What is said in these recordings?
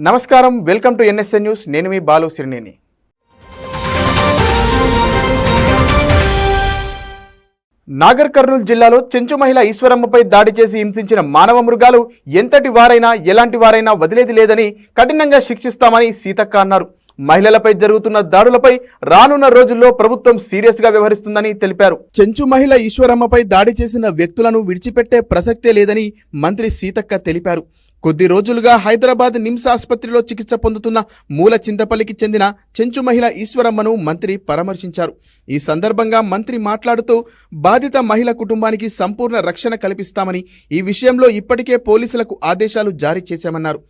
నమస్కారం, welcome to NSN news. నేను మీ బాలు సిరినేని. నాగర్ కర్నూలు జిల్లాలో చెంచు మహిళ ఈశ్వరమ్మపై దాడి చేసి హింసించిన మానవ మృగాలు ఎంతటి వారైనా ఎలాంటి వారైనా వదిలేది లేదని కఠినంగా శిక్షిస్తామని సీతక్క అన్నారు. మహిళలపై జరుగుతున్న దాడులపై రానున్న రోజుల్లో ప్రభుత్వం సీరియస్ గా వ్యవహరిస్తుందని తెలిపారు. చెంచు మహిళ ఈశ్వరమ్మపై దాడి చేసిన వ్యక్తులను విడిచిపెట్టే ప్రసక్తే లేదని మంత్రి సీతక్క తెలిపారు. కొద్ది రోజులుగా హైదరాబాద్ నిమ్స్ ఆసుపత్రిలో చికిత్స పొందుతున్న మూల చింతపల్లికి చెందిన చెంచు మహిళ ఈశ్వరమ్మను మంత్రి పరామర్శించారు. ఈ సందర్భంగా మంత్రి మాట్లాడుతూ బాధిత మహిళ కుటుంబానికి సంపూర్ణ రక్షణ కల్పిస్తామని, ఈ విషయంలో ఇప్పటికే పోలీసులకు ఆదేశాలు జారీ చేశామన్నారు.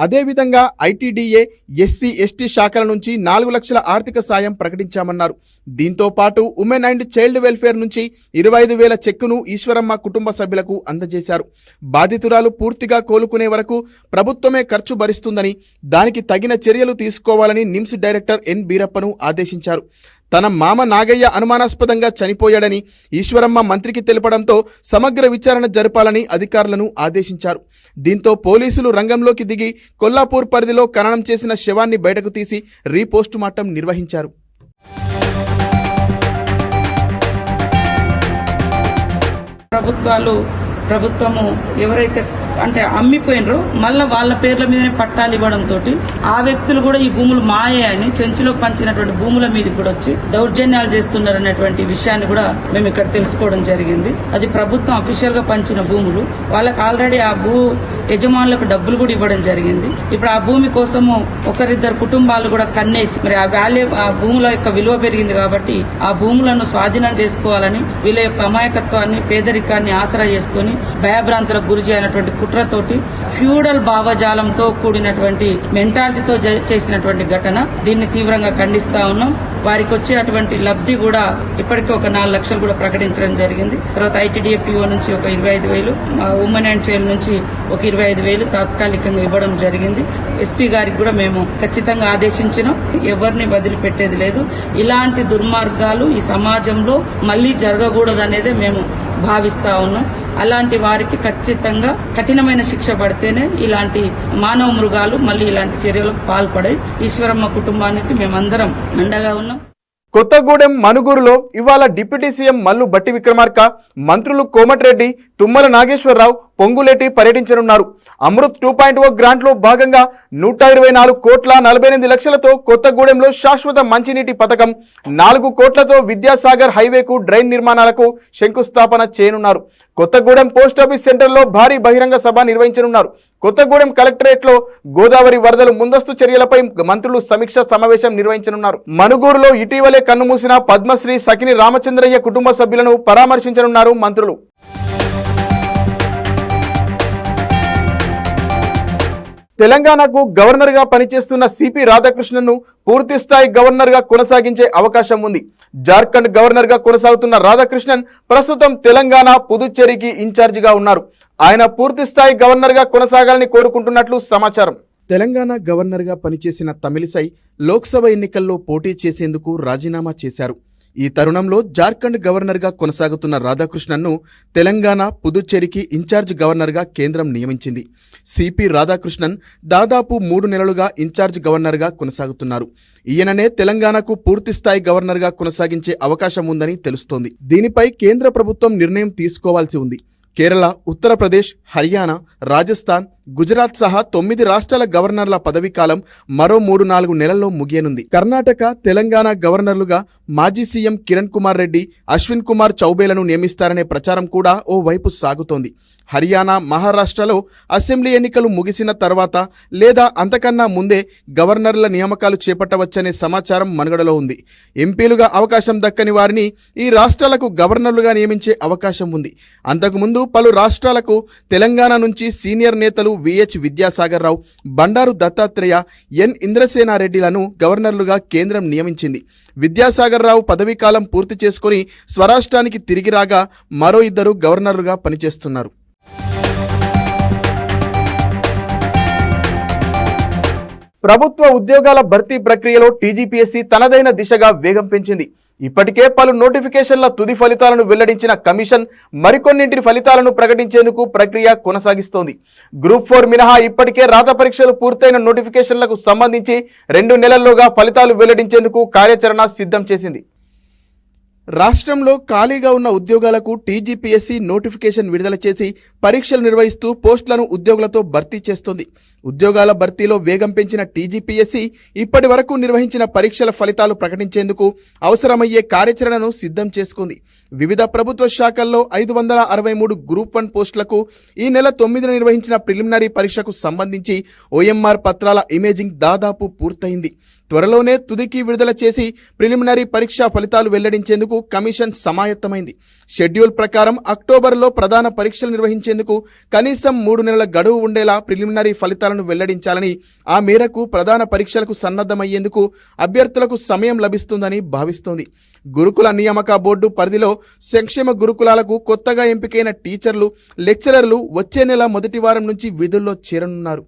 అదేవిధంగా ఐటీడీఏ, ఎస్సీ, ఎస్టీ శాఖల నుంచి 4 లక్షల ఆర్థిక సాయం ప్రకటించామన్నారు. దీంతో పాటు ఉమెన్ అండ్ చైల్డ్ వెల్ఫేర్ నుంచి 25,000 చెక్కును ఈశ్వరమ్మ కుటుంబ సభ్యులకు అందజేశారు. బాధితురాలు పూర్తిగా కోలుకునే వరకు ప్రభుత్వమే ఖర్చు భరిస్తుందని, దానికి తగిన చర్యలు తీసుకోవాలని నిమ్స్ డైరెక్టర్ ఎన్ బీరప్పను ఆదేశించారు. తన మామ నాగయ్య అనుమానాస్పదంగా చనిపోయాడని ఈశ్వరమ్మ మంత్రికి తెలపడంతో సమగ్ర విచారణ జరపాలని అధికారులను ఆదేశించారు. దీంతో పోలీసులు రంగంలోకి దిగి కొల్లాపూర్ పరిధిలో ఖననం చేసిన శవాన్ని బయటకు తీసి రీపోస్టుమార్టం నిర్వహించారు. ప్రభుత్వము ఎవరైతే అమ్మిపోయినరో మళ్ళా వాళ్ళ పేర్ల మీదనే పట్టాలు ఇవ్వడంతో ఆ వ్యక్తులు కూడా ఈ భూములు మాయే అని చెంచులో పంచినటువంటి భూముల మీదకి కూడా వచ్చి దౌర్జన్యాలు చేస్తున్నారనేటువంటి విషయాన్ని కూడా మేము ఇక్కడ తెలుసుకోవడం జరిగింది. అది ప్రభుత్వం అఫీషియల్ గా పంచిన భూములు. వాళ్ళకి ఆల్రెడీ ఆ భూ యజమానులకు డబ్బులు కూడా ఇవ్వడం జరిగింది. ఇప్పుడు ఆ భూమి కోసము ఒకరిద్దరు కుటుంబాలు కూడా కన్నేసి మరి ఆ భూముల యొక్క విలువ పెరిగింది కాబట్టి ఆ భూములను స్వాధీనం చేసుకోవాలని వీళ్ళ యొక్క అమాయకత్వాన్ని, పేదరికాన్ని ఆసరా చేసుకుని భయభ్రాంతులకు గురి చేయనటువంటి కుట్రతోటి ఫ్యూడల్ భావజాలంతో కూడినటువంటి మెంటాలిటీతో చేసినటువంటి ఘటన. దీన్ని తీవ్రంగా ఖండిస్తా ఉన్నాం. వారికి వచ్చేటువంటి లబ్ధి కూడా ఇప్పటికే ఒక 4 లక్షలు కూడా ప్రకటించడం జరిగింది. తర్వాత ఐటీడీఏపీఓ నుంచి ఒక 25,000, ఉమెన్ అండ్ చైల్డ్ నుంచి ఒక 25,000 తాత్కాలికంగా ఇవ్వడం జరిగింది. ఎస్పీ గారికి కూడా మేము ఖచ్చితంగా ఆదేశించినాం. ఎవరిని వదిలిపెట్టేది లేదు. ఇలాంటి దుర్మార్గాలు ఈ సమాజంలో మళ్లీ జరగకూడదనేదే మేము భావిస్తా ఉన్నాం. అలాంటి వారికి ఖచ్చితంగా కఠినమైన శిక్ష పడితేనే ఇలాంటి మానవ మృగాలు మళ్లీ ఇలాంటి చర్యలకు పాల్పడాయి. ఈశ్వరమ్మ కుటుంబానికి మేమందరం అండగా ఉన్నాం. కొత్తగూడెం మనుగూరులో ఇవాళ డిప్యూటీ సీఎం మల్లు భట్టి విక్రమార్క, మంత్రులు కోమటిరెడ్డి, తుమ్మల నాగేశ్వరరావు, పొంగులేటి పర్యటించనున్నారు. అమృత్ 2.0 గ్రాంట్లో భాగంగా 124 కోట్ల 48 లక్షలతో కొత్తగూడెంలో శాశ్వత మంచినీటి పథకం, 4 కోట్లతో విద్యాసాగర్ హైవేకు డ్రైన్ నిర్మాణాలకు శంకుస్థాపన చేయనున్నారు. కొత్తగూడెం పోస్టాఫీస్ సెంటర్లో భారీ బహిరంగ సభ నిర్వహించనున్నారు. కొత్తగూడెం కలెక్టరేట్ లో గోదావరి వరదలు ముందస్తు చర్యలపై మంత్రులు సమీక్ష సమావేశం నిర్వహించనున్నారు. మనుగూరులో ఇటీవలే కన్నుమూసిన పద్మశ్రీ సకిని రామచంద్రయ్య కుటుంబ సభ్యులను పరామర్శించనున్నారు మంత్రులు. తెలంగాణకు గవర్నర్ గా పనిచేస్తున్న సిపి రాధాకృష్ణన్ ను పూర్తి స్థాయి గవర్నర్ గా కొనసాగించే అవకాశం ఉంది. జార్ఖండ్ గవర్నర్ గా కొనసాగుతున్న రాధాకృష్ణన్ ప్రస్తుతం తెలంగాణ, పుదుచ్చేరికి ఇన్ఛార్జిగా ఉన్నారు. ఆయన పూర్తి స్థాయి గవర్నర్ గా కొనసాగాలని కోరుకుంటున్నట్లు సమాచారం. తెలంగాణ గవర్నర్ గా పనిచేసిన తమిళిసై లోక్సభ ఎన్నికల్లో పోటీ చేసేందుకు రాజీనామా చేశారు. ఈ తరుణంలో జార్ఖండ్ గవర్నర్ గా కొనసాగుతున్న రాధాకృష్ణన్ను తెలంగాణ, పుదుచ్చేరికి ఇన్ఛార్జ్ గవర్నర్ గా కేంద్రం నియమించింది. సిపి రాధాకృష్ణన్ దాదాపు 3 నెలలుగా ఇన్ఛార్జ్ గవర్నర్ గా కొనసాగుతున్నారు. ఈయననే తెలంగాణకు పూర్తిస్థాయి గవర్నర్ గా కొనసాగించే అవకాశం ఉందని తెలుస్తోంది. దీనిపై కేంద్ర ప్రభుత్వం నిర్ణయం తీసుకోవాల్సి ఉంది. కేరళ, ఉత్తరప్రదేశ్, హర్యానా, రాజస్థాన్, గుజరాత్ సహా 9 రాష్ట్రాల గవర్నర్ల పదవీకాలం మరో 3-4 నెలల్లో ముగియనుంది. కర్ణాటక, తెలంగాణ గవర్నర్లుగా మాజీ సీఎం కిరణ్ కుమార్ రెడ్డి, అశ్విన్ కుమార్ చౌబేలను నియమిస్తారనే ప్రచారం కూడా ఓ వైపు సాగుతోంది. హర్యానా, మహారాష్ట్రలో అసెంబ్లీ ఎన్నికలు ముగిసిన తర్వాత లేదా అంతకన్నా ముందే గవర్నర్ల నియామకాలు చేపట్టవచ్చనే సమాచారం మనుగడలో ఉంది. ఎంపీలుగా అవకాశం దక్కని వారిని ఈ రాష్ట్రాలకు గవర్నర్లుగా నియమించే అవకాశం ఉంది. అంతకుముందు పలు రాష్ట్రాలకు తెలంగాణ నుంచి సీనియర్ నేతలు విహెచ్ విద్యాసాగర్ రావు, బండారు దత్తాత్రేయ, ఎన్ ఇంద్రసేనారెడ్డిలను గవర్నర్లుగా కేంద్రం నియమించింది. విద్యాసాగర్ రావు పదవీకాలం పూర్తి చేసుకుని స్వరాష్ట్రానికి తిరిగి రాగా మరో 2 గవర్నర్లుగా పనిచేస్తున్నారు. ప్రభుత్వ ఉద్యోగాల భర్తీ ప్రక్రియలో టీజీపీఎస్సీ తనదైన దిశగా వేగం పెంచింది. ఇప్పటికే పలు నోటిఫికేషన్ల తుది ఫలితాలను వెల్లడించిన కమిషన్ మరికొన్నింటి ఫలితాలను ప్రకటించేందుకు ప్రక్రియ కొనసాగిస్తోంది. గ్రూప్ 4 మినహా ఇప్పటికే రాత పరీక్షలు పూర్తయిన నోటిఫికేషన్లకు సంబంధించి 2 నెలల్లోగా ఫలితాలు వెల్లడించేందుకు కార్యాచరణ సిద్ధం చేసింది. రాష్ట్రంలో ఖాళీగా ఉన్న ఉద్యోగాలకు టీజీపీఎస్సీ నోటిఫికేషన్ విడుదల చేసి పరీక్షలు నిర్వహిస్తూ పోస్టులను ఉద్యోగులతో భర్తీ చేస్తోంది. ఉద్యోగాల భర్తీలో వేగం పెంచిన టీజీపీఎస్సీ ఇప్పటి వరకు నిర్వహించిన పరీక్షల ఫలితాలు ప్రకటించేందుకు అవసరమయ్యే కార్యాచరణను సిద్ధం చేసుకుంది. వివిధ ప్రభుత్వ శాఖల్లో 563 గ్రూప్ 1 పోస్టులకు ఈ నెల 9న నిర్వహించిన ప్రిలిమినరీ పరీక్షకు సంబంధించి ఓఎంఆర్ పత్రాల ఇమేజింగ్ దాదాపు పూర్తయింది. త్వరలోనే తుదికి విడుదల చేసి ప్రిలిమినరీ పరీక్షా ఫలితాలు వెల్లడించేందుకు కమిషన్ సమాయత్తమైంది. షెడ్యూల్ ప్రకారం అక్టోబర్లో ప్రధాన పరీక్షలు నిర్వహించేందుకు కనీసం 3 నెలల గడువు ఉండేలా ప్రిలిమినరీ ఫలితాలను వెల్లడించాలని, ఆ మేరకు ప్రధాన పరీక్షలకు సన్నద్ధమయ్యేందుకు అభ్యర్థులకు సమయం లభిస్తుందని భావిస్తోంది. గురుకుల నియామక బోర్డు పరిధిలో సంక్షేమ గురుకులాలకు కొత్తగా ఎంపికైన టీచర్లు, లెక్చరర్లు వచ్చే నెల మొదటి వారం నుంచి విధుల్లో చేరనున్నారు.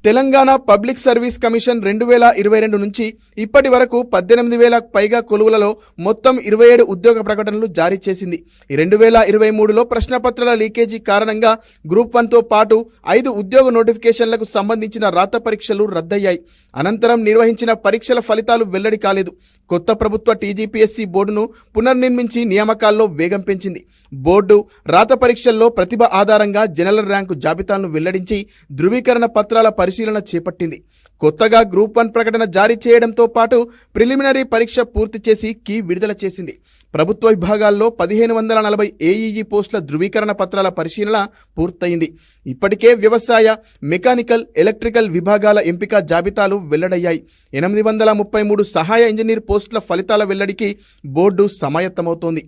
తెలంగాణ పబ్లిక్ సర్వీస్ కమిషన్ 2022 నుంచి ఇప్పటి వరకు 18,000కు పైగా కొలువులలో మొత్తం 27 ఉద్యోగ ప్రకటనలు జారీ చేసింది. 2023లో ప్రశ్నపత్రాల లీకేజీ కారణంగా గ్రూప్ 1తో పాటు 5 ఉద్యోగ నోటిఫికేషన్లకు సంబంధించిన రాత పరీక్షలు రద్దయ్యాయి. అనంతరం నిర్వహించిన పరీక్షల ఫలితాలు వెల్లడి కాలేదు. కొత్త ప్రభుత్వ టీజీపీఎస్సీ బోర్డును పునర్నిర్మించి నియామకాల్లో వేగం పెంచింది. బోర్డు రాత పరీక్షల్లో ప్రతిభ ఆధారంగా జనరల్ ర్యాంకు జాబితాలను వెల్లడించి ధృవీకరణ పత్రాల పరిశీలన చేపట్టింది. కొత్తగా గ్రూప్ 1 ప్రకటన జారీ చేయడంతో పాటు ప్రిలిమినరీ పరీక్ష పూర్తి చేసి కీ విడుదల చేసింది. ప్రభుత్వ విభాగాల్లో 1540 ఏఈఈ పోస్టుల ధృవీకరణ పత్రాల పరిశీలన పూర్తయింది. ఇప్పటికే వ్యవసాయ, మెకానికల్, ఎలక్ట్రికల్ విభాగాల ఎంపిక జాబితాలు వెల్లడయ్యాయి. 833 సహాయ ఇంజనీర్ పోస్టుల ఫలితాల వెల్లడికి బోర్డు సమాయత్తమవుతోంది.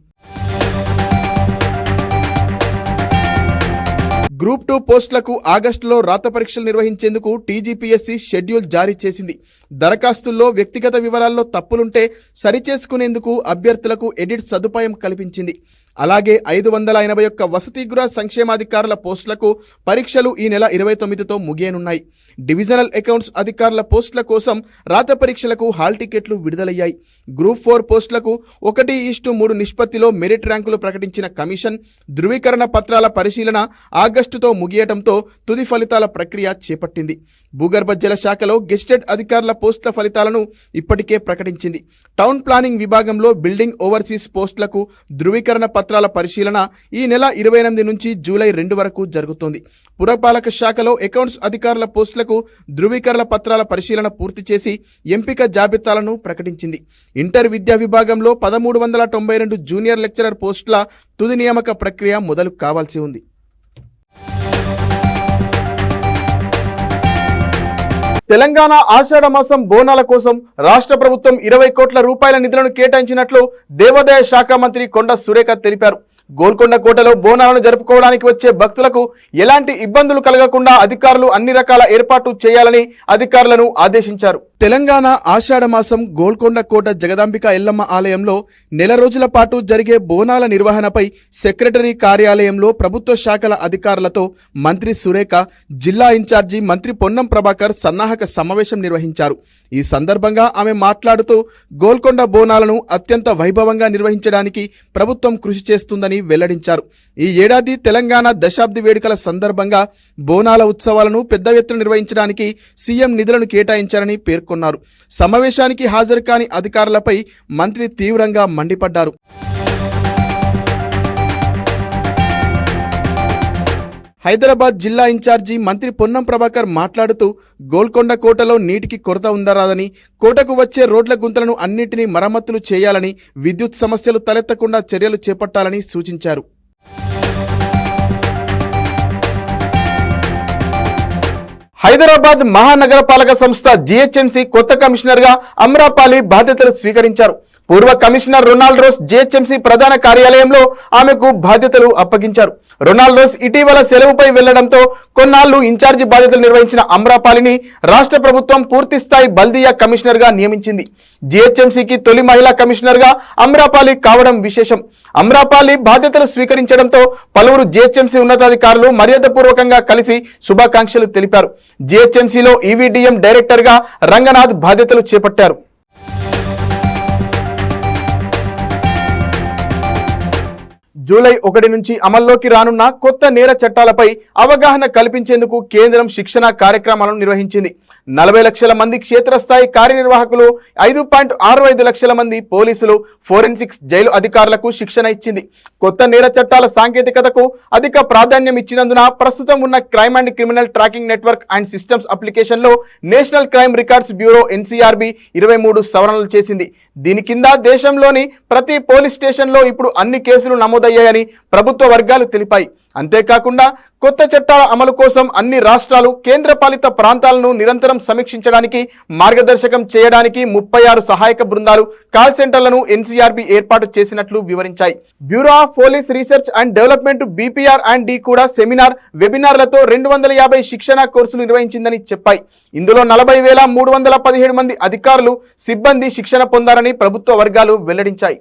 గ్రూప్ 2 పోస్టులకు ఆగస్టులో రాత పరీక్షలు నిర్వహించేందుకు టీజీపీఎస్సీ షెడ్యూల్ జారీ చేసింది. దరఖాస్తుల్లో వ్యక్తిగత వివరాల్లో తప్పులుంటే సరిచేసుకునేందుకు అభ్యర్థులకు ఎడిట్ సదుపాయం కల్పించింది. అలాగే 581 వసతి గృహ సంక్షేమాధికారుల పోస్టులకు పరీక్షలు ఈ నెల 29తో ముగియనున్నాయి. డివిజనల్ అకౌంట్స్ అధికారుల పోస్టుల కోసం రాత పరీక్షలకు హాల్ టికెట్లు విడుదలయ్యాయి. గ్రూప్ 4 పోస్టులకు 1:3 నిష్పత్తిలో మెరిట్ ర్యాంకులు ప్రకటించిన కమిషన్ ధృవీకరణ పత్రాల పరిశీలన ఆగస్టుతో ముగియటంతో తుది ఫలితాల ప్రక్రియ చేపట్టింది. భూగర్భ జల శాఖలో గెస్టెడ్ అధికారుల పోస్టుల ఫలితాలను ఇప్పటికే ప్రకటించింది. టౌన్ ప్లానింగ్ విభాగంలో బిల్డింగ్ ఓవర్సీస్ పోస్టులకు ధృవీకరణ పత్రాల పరిశీలన ఈ నెల 28 నుంచి జూలై 2 వరకు జరుగుతోంది. పురపాలక శాఖలో అకౌంట్స్ అధికారుల పోస్టులకు ధృవీకరణ పత్రాల పరిశీలన పూర్తి చేసి ఎంపిక జాబితాలను ప్రకటించింది. ఇంటర్ విద్యా విభాగంలో 1392 జూనియర్ లెక్చరర్ పోస్టుల తుది నియామక ప్రక్రియ మొదలు కావాల్సి ఉంది. తెలంగాణ ఆషాఢ మాసం బోనాల కోసం రాష్ట్ర ప్రభుత్వం 20 కోట్ల రూపాయల నిధులను కేటాయించినట్లు దేవాదాయ శాఖ మంత్రి కొండ సురేఖ తెలిపారు. గోల్కొండ కోటలో బోనాలను జరుపుకోవడానికి వచ్చే భక్తులకు ఎలాంటి ఇబ్బందులు కలగకుండా అధికారులు అన్ని రకాల ఏర్పాట్లు చేయాలని అధికారులను ఆదేశించారు. తెలంగాణ ఆషాఢ మాసం గోల్కొండ కోట జగదాంబిక ఎల్లమ్మ ఆలయంలో నెల రోజుల పాటు జరిగే బోనాల నిర్వహణపై సెక్రటరీ కార్యాలయంలో ప్రభుత్వ శాఖల అధికారులతో మంత్రి సురేఖ, జిల్లా ఇన్ఛార్జి మంత్రి పొన్నం ప్రభాకర్ సన్నాహక సమావేశం నిర్వహించారు. ఈ సందర్భంగా ఆమె మాట్లాడుతూ గోల్కొండ బోనాలను అత్యంత వైభవంగా నిర్వహించడానికి ప్రభుత్వం కృషి చేస్తుందని వెల్లడించారు. ఈ ఏడాది తెలంగాణ దశాబ్ది వేడుకల సందర్భంగా బోనాల ఉత్సవాలను పెద్ద ఎత్తున నిర్వహించడానికి సీఎం నిధులను కేటాయించారని పేర్కొన్నారు. సమావేశానికి హాజరు కాని అధికారులపై మంత్రి తీవ్రంగా మండిపడ్డారు. హైదరాబాద్ జిల్లా ఇన్ఛార్జి మంత్రి పొన్నం ప్రభాకర్ మాట్లాడుతూ గోల్కొండ కోటలో నీటికి కొరత ఉండరాదని, కోటకు వచ్చే రోడ్ల గుంతలను అన్నింటినీ మరమ్మతులు చేయాలని, విద్యుత్ సమస్యలు తలెత్తకుండా చర్యలు చేపట్టాలని సూచించారు. హైదరాబాద్ మహానగరపాలక సంస్థ జీహెచ్ఎంసీ కొత్త కమిషనర్ గా అమ్రాపాలి బాధ్యతలు స్వీకరించారు. పూర్వ కమిషనర్ రొనాల్డ్ రోస్ జీహెచ్ఎంసీ ప్రధాన కార్యాలయంలో ఆమెకు బాధ్యతలు అప్పగించారు. రొనాల్డోస్ ఇటీవల సెలవుపై వెళ్లడంతో కొన్నాళ్లు ఇన్ఛార్జి బాధ్యతలు నిర్వహించిన అమ్రపాలిని రాష్ట్ర ప్రభుత్వం పూర్తిస్థాయి బల్దియా కమిషనర్ గా నియమించింది. జీహెచ్ఎంసీకి తొలి మహిళా కమిషనర్ గా అమ్రపాలి కావడం విశేషం. అమ్రపాలి బాధ్యతలు స్వీకరించడంతో పలువురు జీహెచ్ఎంసీ ఉన్నతాధికారులు మర్యాదపూర్వకంగా కలిసి శుభాకాంక్షలు తెలిపారు. జీహెచ్ఎంసీలో ఈవీడీఎం డైరెక్టర్ గా రంగనాథ్ బాధ్యతలు చేపట్టారు. జూలై 1 నుంచి అమల్లోకి రానున్న కొత్త నేర చట్టాలపై అవగాహన కల్పించేందుకు కేంద్రం శిక్షణ కార్యక్రమాలను నిర్వహించింది. 40 లక్షల మంది క్షేత్రస్థాయి కార్యనిర్వాహకులు, 5.65 లక్షల మంది పోలీసులు, ఫోరెన్సిక్స్ జైలు అధికారులకు శిక్షణ ఇచ్చింది. కొత్త నేర చట్టాల సాంకేతికతకు అధిక ప్రాధాన్యం ఇచ్చినందున ప్రస్తుతం ఉన్న crime and criminal tracking network and systems అప్లికేషన్లో national crime records bureau NCRB 23 సవరణలు చేసింది. దీని కింద దేశంలోని ప్రతి పోలీస్ స్టేషన్లో ఇప్పుడు అన్ని కేసులు నమోదయ్యాయని ప్రభుత్వ వర్గాలు తెలిపాయి. అంతేకాకుండా కొత్త చట్టాల అమలు కోసం అన్ని రాష్ట్రాలు, కేంద్రపాలిత ప్రాంతాలను నిరంతరం సమీక్షించడానికి, మార్గదర్శకం చేయడానికి 36 సహాయక బృందాలు, కాల్ సెంటర్లను NCRB ఏర్పాటు చేసినట్లు వివరించాయి. Bureau of police research and development BPR&D కూడా సెమినార్, వెబినార్లతో 250 శిక్షణ కోర్సులు నిర్వహించిందని చెప్పాయి. ఇందులో 40,317 మంది అధికారులు, సిబ్బంది శిక్షణ పొందారని ప్రభుత్వ వర్గాలు వెల్లడించాయి.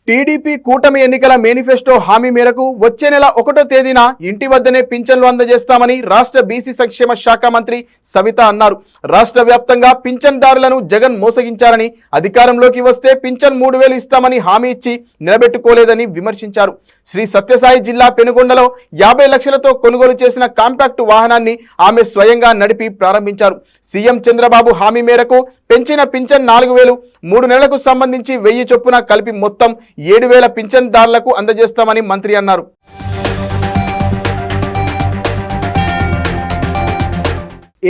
టీడీపీ కూటమి ఎన్నికల మేనిఫెస్టో హామీ మేరకు వచ్చే నెల 1వ తేదీన ఇంటి వద్దనే పింఛన్లు అందజేస్తామని రాష్ట్ర బీసీ సంక్షేమ శాఖ మంత్రి సవిత అన్నారు. రాష్ట్ర వ్యాప్తంగా పింఛన్దారులను జగన్ మోసగించారని, అధికారంలోకి వస్తే పింఛన్ 3,000 ఇస్తామని హామీ ఇచ్చి నిలబెట్టుకోలేదని విమర్శించారు. శ్రీ సత్యసాయి జిల్లా పెనుగొండలో 50 లక్షలతో కొనుగోలు చేసిన కాంపాక్ట్ వాహనాన్ని ఆమె స్వయంగా నడిపి ప్రారంభించారు. సీఎం చంద్రబాబు హామీ మేరకు పెంచిన పింఛన్ 4,000, 3 నెలలకు సంబంధించి 1000 చొప్పున కలిపి మొత్తం 7,000 పింఛన్దారులకు అందజేస్తామని మంత్రి అన్నారు.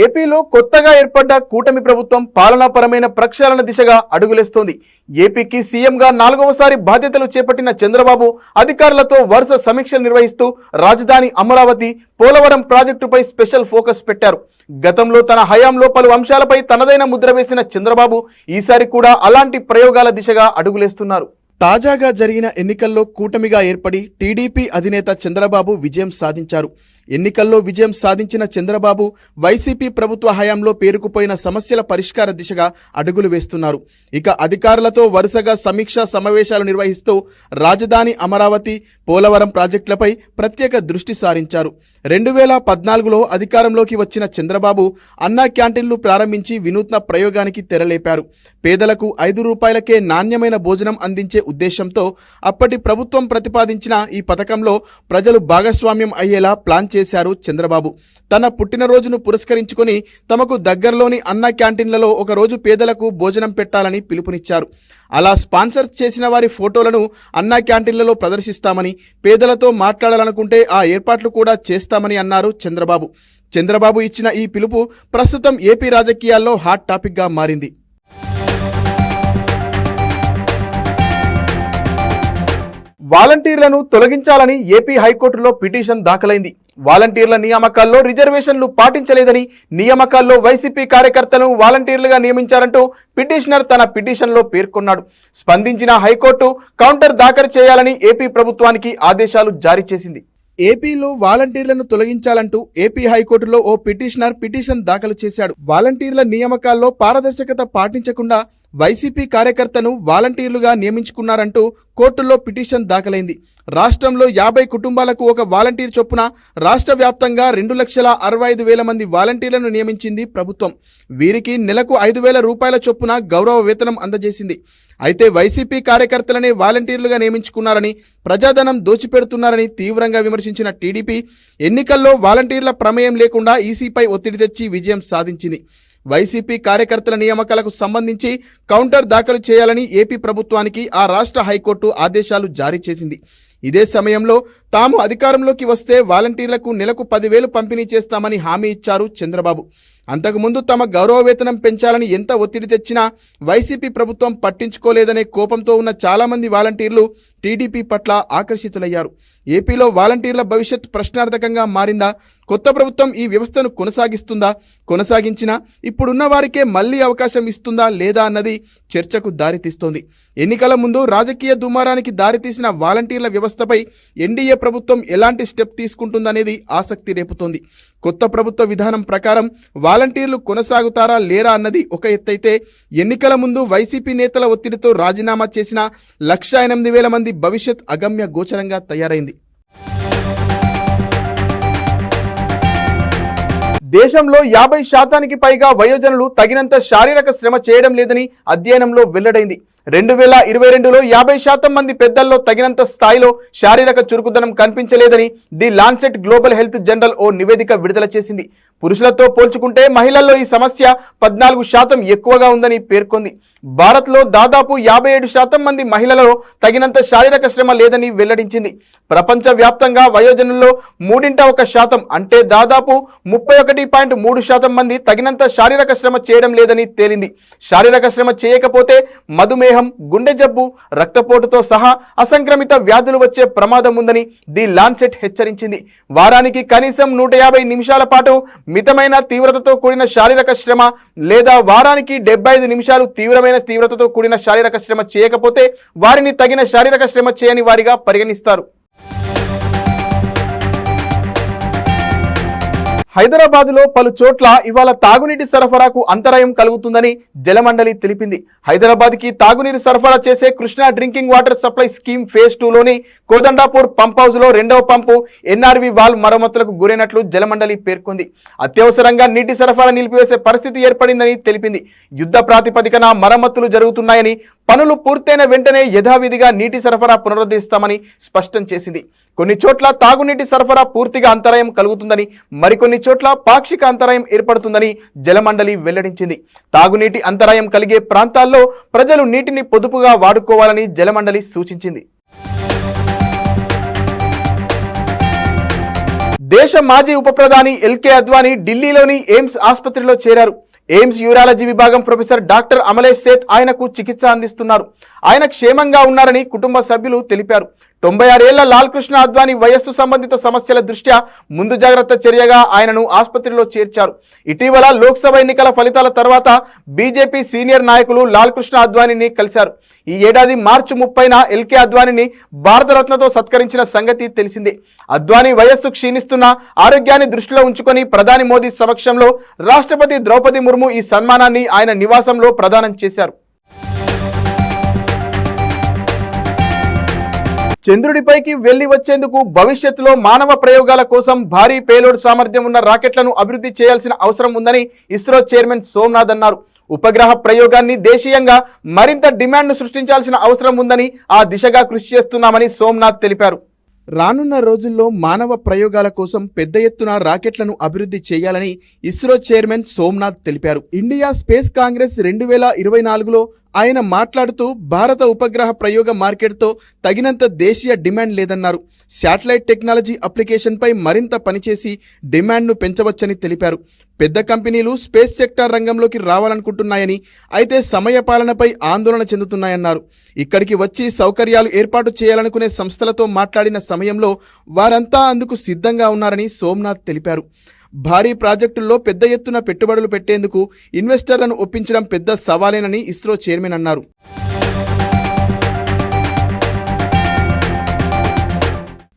ఏపీలో కొత్తగా ఏర్పడ్డ కూటమి ప్రభుత్వం పాలనాపరమైన ప్రక్షాళన దిశగా అడుగులేస్తోంది. ఏపీకి సీఎంగా 4వసారి బాధ్యతలు చేపట్టిన చంద్రబాబు అధికారులతో వరుస సమీక్షలు నిర్వహిస్తూ రాజధాని అమరావతి, పోలవరం ప్రాజెక్టుపై స్పెషల్ ఫోకస్ పెట్టారు. గతంలో తన హయాంలో పలు అంశాలపై తనదైన ముద్ర వేసిన చంద్రబాబు ఈసారి కూడా అలాంటి ప్రయోగాల దిశగా అడుగులేస్తున్నారు. తాజాగా జరిగిన ఎన్నికల్లో కూటమిగా ఏర్పడి టీడీపీ అధినేత చంద్రబాబు విజయం సాధించారు. ఎన్నికల్లో విజయం సాధించిన చంద్రబాబు వైసీపీ ప్రభుత్వ హయాంలో పేరుకుపోయిన సమస్యల పరిష్కార దిశగా అడుగులు వేస్తున్నారు. ఇక అధికారులతో వరుసగా సమీక్షా సమావేశాలు నిర్వహిస్తూ రాజధాని అమరావతి, పోలవరం ప్రాజెక్టులపై ప్రత్యేక దృష్టి సారించారు. 2014లో అధికారంలోకి వచ్చిన చంద్రబాబు అన్నా క్యాంటీన్లు ప్రారంభించి వినూత్న ప్రయోగానికి తెరలేపారు. పేదలకు 5 రూపాయలకే నాణ్యమైన భోజనం అందించే ఉద్దేశంతో అప్పటి ప్రభుత్వం ప్రతిపాదించిన ఈ పథకంలో ప్రజలు భాగస్వామ్యం అయ్యేలా ప్లాన్ చేశారు చంద్రబాబు. తన పుట్టినరోజును పురస్కరించుకొని తమకు దగ్గరలోని అన్నా క్యాంటీన్లలో ఒకరోజు పేదలకు భోజనం పెట్టాలని పిలుపునిచ్చారు. అలా స్పాన్సర్ చేసిన వారి ఫోటోలను అన్నా క్యాంటీన్లలో ప్రదర్శిస్తామని, పేదలతో మాట్లాడాలనుకుంటే ఆ ఏర్పాట్లు కూడా చేస్తామని అన్నారు చంద్రబాబు. చంద్రబాబు ఇచ్చిన ఈ పిలుపు ప్రస్తుతం ఏపీ రాజకీయాల్లో హాట్ టాపిక్గా మారింది. వాలంటీర్లను తొలగించాలని ఏపీ హైకోర్టులో పిటిషన్ దాఖలైంది. వాలంటీర్ల నియామకాల్లో రిజర్వేషన్లు పాటించలేదని, నియామకాల్లో వైసీపీ కార్యకర్తలను వాలంటీర్లుగా నియమించారంటూ పిటిషనర్ తన పిటిషన్లో పేర్కొన్నాడు. స్పందించిన హైకోర్టు కౌంటర్ దాఖలు చేయాలని ఏపీ ప్రభుత్వానికి ఆదేశాలు జారీ చేసింది. ఏపీలో వాలంటీర్లను తొలగించాలంటూ ఏపీ హైకోర్టులో ఓ పిటిషన్ దాఖలు చేశాడు. వాలంటీర్ల నియామకాల్లో పారదర్శకత పాటించకుండా వైసీపీ కార్యకర్తను వాలంటీర్లుగా నియమించుకున్నారంటూ కోర్టులో పిటిషన్ దాఖలైంది. రాష్ట్రంలో 50 కుటుంబాలకు ఒక వాలంటీర్ చొప్పున రాష్ట్ర వ్యాప్తంగా 2,65,000 మంది వాలంటీర్లను నియమించింది ప్రభుత్వం. వీరికి నెలకు 5,000 రూపాయల చొప్పున గౌరవ వేతనం అందజేసింది. అయితే వైసీపీ కార్యకర్తలనే వాలంటీర్లుగా నియమించుకున్నారని, ప్రజాధనం దోచిపెడుతున్నారని తీవ్రంగా విమర్శించిన టీడీపీ ఎన్నికల్లో వాలంటీర్ల ప్రమేయం లేకుండా ఈసీపై ఒత్తిడి తెచ్చి విజయం సాధించింది. వైసీపీ కార్యకర్తల నియామకాలకు సంబంధించి కౌంటర్ దాఖలు చేయాలని ఏపీ ప్రభుత్వానికి ఆ రాష్ట్ర హైకోర్టు ఆదేశాలు జారీ చేసింది. ఇదే సమయంలో తాము అధికారంలోకి వస్తే వాలంటీర్లకు నెలకు 10,000 పంపిణీ చేస్తామని హామీ ఇచ్చారు చంద్రబాబు. అంతకుముందు తమ గౌరవ వేతనం పెంచాలని ఎంత ఒత్తిడి తెచ్చినా వైసీపీ ప్రభుత్వం పట్టించుకోలేదనే కోపంతో ఉన్న చాలామంది వాలంటీర్లు టీడీపీ పట్ల ఆకర్షితులయ్యారు. ఏపీలో వాలంటీర్ల భవిష్యత్ ప్రశ్నార్థకంగా మారిందా? కొత్త ప్రభుత్వం ఈ వ్యవస్థను కొనసాగిస్తుందా? కొనసాగించినా ఇప్పుడున్న వారికే మళ్లీ అవకాశం ఇస్తుందా లేదా అన్నది చర్చకు దారితీస్తోంది. ఎన్నికల ముందు రాజకీయ దుమారానికి దారితీసిన వాలంటీర్ల వ్యవస్థపై ఎన్డీఏ ప్రభుత్వం ఎలాంటి స్టెప్ తీసుకుంటుందనేది ఆసక్తి రేపుతోంది. కొత్త ప్రభుత్వ విధానం ప్రకారం వాలంటీర్లు కొనసాగుతారా లేరా అన్నది ఒక ఎత్తైతే, ఎన్నికల ముందు వైసీపీ నేతల ఒత్తిడితో రాజీనామా చేసిన 1,08,000 మంది భవిష్యత్ అగమ్య గోచరంగా తయారైంది. దేశంలో 50% పైగా వయోజనులు తగినంత శారీరక శ్రమ చేయడం లేదని అధ్యయనంలో వెల్లడైంది. 2022లో 50% మంది పెద్దల్లో తగినంత స్థాయిలో శారీరక చురుకుదనం కనిపించలేదని the lancet global health journal ఓ నివేదిక విడుదల చేసింది. పురుషులతో పోల్చుకుంటే మహిళల్లో ఈ సమస్య 14% ఎక్కువగా ఉందని పేర్కొంది. భారత్లో దాదాపు 57% మంది మహిళలలో తగినంత శారీరక శ్రమ లేదని వెల్లడించింది. ప్రపంచవ్యాప్తంగా వయోజనుల్లో 3/1% అంటే దాదాపు 31.3% మంది తగినంత శారీరక శ్రమ చేయడం లేదని తేలింది. శారీరక శ్రమ చేయకపోతే మధుమేహం, గుండె జబ్బు, రక్తపోటుతో సహా అసంక్రమిత వ్యాధులు వచ్చే ప్రమాదం ఉందని ది లాన్సెట్ హెచ్చరించింది. వారానికి కనీసం 150 నిమిషాల పాటు మితమైన తీవ్రతతో కూడిన శారీరక శ్రమ లేదా వారానికి 75 నిమిషాలు తీవ్రతతో కూడిన శారీరక శ్రమ చేయకపోతే వారిని తగిన శారీరక శ్రమ చేయని వారిగా పరిగణిస్తారు. హైదరాబాద్లో పలు చోట్ల ఇవాళ తాగునీటి సరఫరాకు అంతరాయం కలుగుతుందని జలమండలి తెలిపింది. హైదరాబాద్కి తాగునీరు సరఫరా చేసే Krishna drinking water supply scheme phase 2లోని కోదండాపూర్ పంప్ హౌస్లో 2వ పంపు ఎన్ఆర్వి వాల్వ్ మరమ్మతులకు గురైనట్లు జలమండలి పేర్కొంది. అత్యవసరంగా నీటి సరఫరా నిలిపివేసే పరిస్థితి ఏర్పడిందని తెలిపింది. యుద్ధ ప్రాతిపదికన మరమ్మతులు జరుగుతున్నాయని, పనులు పూర్తయిన వెంటనే యథావిధిగా నీటి సరఫరా పునరుద్ధరిస్తామని స్పష్టం చేసింది. కొన్ని చోట్ల తాగునీటి సరఫరా పూర్తిగా అంతరాయం కలుగుతుందని, మరికొన్ని చోట్ల పాక్షిక అంతరాయం ఏర్పడుతుందని జలమండలి వెల్లడించింది. తాగునీటి అంతరాయం కలిగే ప్రాంతాల్లో ప్రజలు నీటిని పొదుపుగా వాడుకోవాలని జలమండలి సూచించింది. దేశ మాజీ ఉప ప్రధాని ఎల్కే అద్వానీ ఢిల్లీలోని ఎయిమ్స్ ఆసుపత్రిలో చేరారు. ఎయిమ్స్ యూరాలజీ విభాగం ప్రొఫెసర్ డాక్టర్ అమలేష్ సేత్ ఆయనకు చికిత్స అందిస్తున్నారు. ఆయన క్షేమంగా ఉన్నారని కుటుంబ సభ్యులు తెలిపారు. 96 ఏళ్ల లాల్ కృష్ణ అద్వానీ వయస్సు సంబంధిత సమస్యల దృష్ట్యా ముందు జాగ్రత్త చర్యగా ఆయనను ఆసుపత్రిలో చేర్చారు. ఇటీవల లోక్సభ ఎన్నికల ఫలితాల తర్వాత బీజేపీ సీనియర్ నాయకులు లాల్ కృష్ణ అద్వానీని కలిశారు. ఈ ఏడాది మార్చి 30న ఎల్కే అద్వానీని భారతరత్నతో సత్కరించిన సంగతి తెలిసిందే. అద్వానీ వయస్సు క్షీణిస్తున్న ఆరోగ్యాన్ని దృష్టిలో ఉంచుకొని ప్రధాని మోదీ సమక్షంలో రాష్ట్రపతి ద్రౌపది ముర్ము ఈ సన్మానాన్ని ఆయన నివాసంలో ప్రదానం చేశారు. చంద్రుడిపైకి వెళ్లి వచ్చేందుకు భవిష్యత్తులో మానవ ప్రయోగాల కోసం భారీ పేలోడ్ సామర్థ్యం ఉన్న రాకెట్లను అభివృద్ధి చేయాల్సిన అవసరం ఉందని ఇస్రో చైర్మన్ సోమనాథ్ అన్నారు. ఉపగ్రహ ప్రయోగాన్ని దేశీయంగా మరింత డిమాండ్ను సృష్టించాల్సిన అవసరం ఉందని ఆ దిశగా కృషి చేస్తున్నామని సోమనాథ్ తెలిపారు. రానున్న రోజుల్లో మానవ ప్రయోగాల కోసం పెద్ద ఎత్తున రాకెట్లను అభివృద్ధి చేయాలని ఇస్రో చైర్మన్ సోమనాథ్ తెలిపారు. ఇండియా స్పేస్ కాంగ్రెస్ 2024లో ఆయన మాట్లాడుతూ భారత ఉపగ్రహ ప్రయోగ మార్కెట్తో తగినంత దేశీయ డిమాండ్ లేదన్నారు. శాటిలైట్ టెక్నాలజీ అప్లికేషన్పై మరింత పనిచేసి డిమాండ్ను పెంచవచ్చని తెలిపారు. పెద్ద కంపెనీలు స్పేస్ సెక్టార్ రంగంలోకి రావాలనుకుంటున్నాయని, అయితే సమయపాలనపై ఆందోళన చెందుతున్నాయన్నారు. ఇక్కడికి వచ్చి సౌకర్యాలు ఏర్పాటు చేయాలనుకునే సంస్థలతో మాట్లాడిన సమయంలో వారంతా అందుకు సిద్ధంగా ఉన్నారని సోమనాథ్ తెలిపారు. భారీ ప్రాజెక్టుల్లో పెద్ద ఎత్తున పెట్టుబడులు పెట్టేందుకు ఇన్వెస్టర్లను ఒప్పించడం పెద్ద సవాలేనని ఇస్రో చైర్మన్ అన్నారు.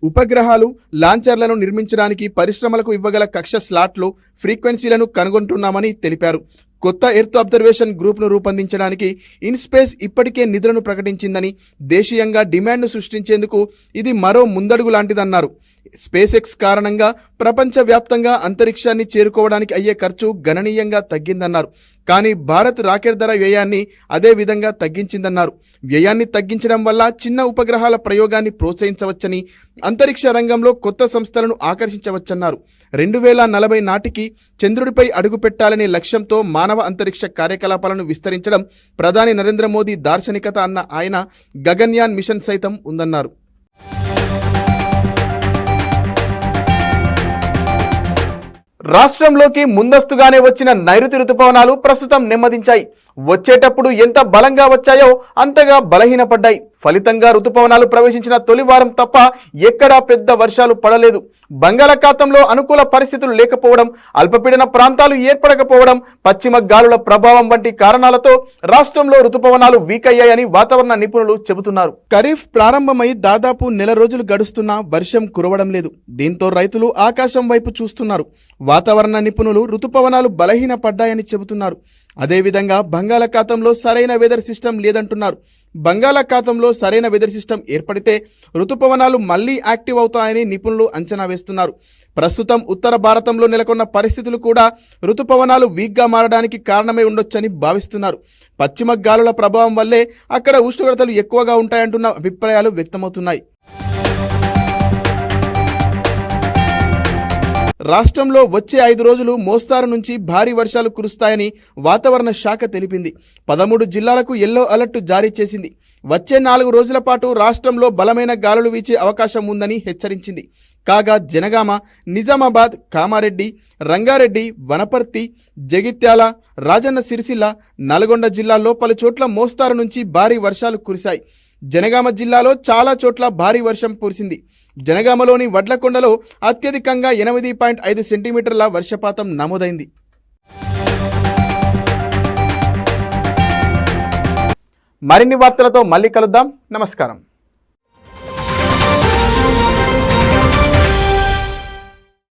ఉపగ్రహాలు, లాంచర్లను నిర్మించడానికి పరిశ్రమలకు ఇవ్వగల కక్ష స్లాట్లు, ఫ్రీక్వెన్సీలను కనుగొంటున్నామని తెలిపారు. కొత్త ఎర్త్ అబ్జర్వేషన్ గ్రూప్ను రూపొందించడానికి ఇన్స్పేస్ ఇప్పటికే నిధులను ప్రకటించిందని, దేశీయంగా డిమాండ్ను సృష్టించేందుకు ఇది మరో ముందడుగు లాంటిదన్నారు. స్పేస్ ఎక్స్ కారణంగా ప్రపంచవ్యాప్తంగా అంతరిక్షాన్ని చేరుకోవడానికి అయ్యే ఖర్చు గణనీయంగా తగ్గిందన్నారు. కానీ భారత్ రాకెట్ ధర వ్యయాన్ని అదే విధంగా తగ్గించిందన్నారు. వ్యయాన్ని తగ్గించడం వల్ల చిన్న ఉపగ్రహాల ప్రయోగాన్ని ప్రోత్సహించవచ్చని, అంతరిక్ష రంగంలో కొత్త సంస్థలను ఆకర్షించవచ్చన్నారు. 2040 నాటికి చంద్రుడిపై అడుగుపెట్టాలనే లక్ష్యంతో మానవ అంతరిక్ష కార్యకలాపాలను విస్తరించడం ప్రధాని నరేంద్ర మోదీ దార్శనికత అన్న ఆయన గగన్యాన్ మిషన్ సైతం ఉందన్నారు. రాష్ట్రంలోకి ముందస్తుగానే వచ్చిన నైరుతి రుతుపవనాలు ప్రస్తుతం నెమ్మదించాయి. వచ్చేటప్పుడు ఎంత బలంగా వచ్చాయో అంతగా బలహీనపడ్డాయి. ఫలితంగా రుతుపవనాలు ప్రవేశించిన తొలి వారం తప్ప ఎక్కడా పెద్ద వర్షాలు పడలేదు. బంగాళాఖాతంలో అనుకూల పరిస్థితులు లేకపోవడం, అల్పపీడన ప్రాంతాలు ఏర్పడకపోవడం, పశ్చిమ గాలుల ప్రభావం వంటి కారణాలతో రాష్ట్రంలో రుతుపవనాలు వీక్ అయ్యాయని వాతావరణ నిపుణులు చెబుతున్నారు. ఖరీఫ్ ప్రారంభమై దాదాపు నెల రోజులు గడుస్తున్నా వర్షం కురవడం లేదు. దీంతో రైతులు ఆకాశం వైపు చూస్తున్నారు. వాతావరణ నిపుణులు రుతుపవనాలు బలహీనపడ్డాయని చెబుతున్నారు. అదేవిధంగా బంగాళాఖాతంలో సరైన వెదర్ సిస్టమ్ లేదంటున్నారు. బంగాళాఖాతంలో సరైన వెదర్ సిస్టమ్ ఏర్పడితే రుతుపవనాలు మళ్లీ యాక్టివ్ అవుతాయని నిపుణులు అంచనా వేస్తున్నారు. ప్రస్తుతం ఉత్తర భారతంలో నెలకొన్న పరిస్థితులు కూడా రుతుపవనాలు వీక్గా మారడానికి కారణమై ఉండొచ్చని భావిస్తున్నారు. పశ్చిమ గాలుల ప్రభావం వల్లే అక్కడ ఉష్ణోగ్రతలు ఎక్కువగా ఉంటాయంటున్న అభిప్రాయాలు వ్యక్తమవుతున్నాయి. రాష్ట్రంలో వచ్చే 5 రోజులు మోస్తారు నుంచి భారీ వర్షాలు కురుస్తాయని వాతావరణ శాఖ తెలిపింది. 13 జిల్లాలకు యెల్లో అలర్ట్ జారీ చేసింది. వచ్చే 4 రోజుల పాటు రాష్ట్రంలో బలమైన గాలులు వీచే అవకాశం ఉందని హెచ్చరించింది. కాగా జనగామ, నిజామాబాద్, కామారెడ్డి, రంగారెడ్డి, వనపర్తి, జగిత్యాల, రాజన్న సిరిసిల్ల, నల్గొండ జిల్లాల్లో పలు చోట్ల మోస్తారు నుంచి భారీ వర్షాలు కురిశాయి. జనగామ జిల్లాలో చాలా చోట్ల భారీ వర్షం కురిసింది. జనగామలోని వడ్లకొండలో అత్యధికంగా 8.5 సెంటీమీటర్ల వర్షపాతం నమోదైంది. మరిన్ని వార్తలతో మళ్ళీ కలుద్దాం. నమస్కారం.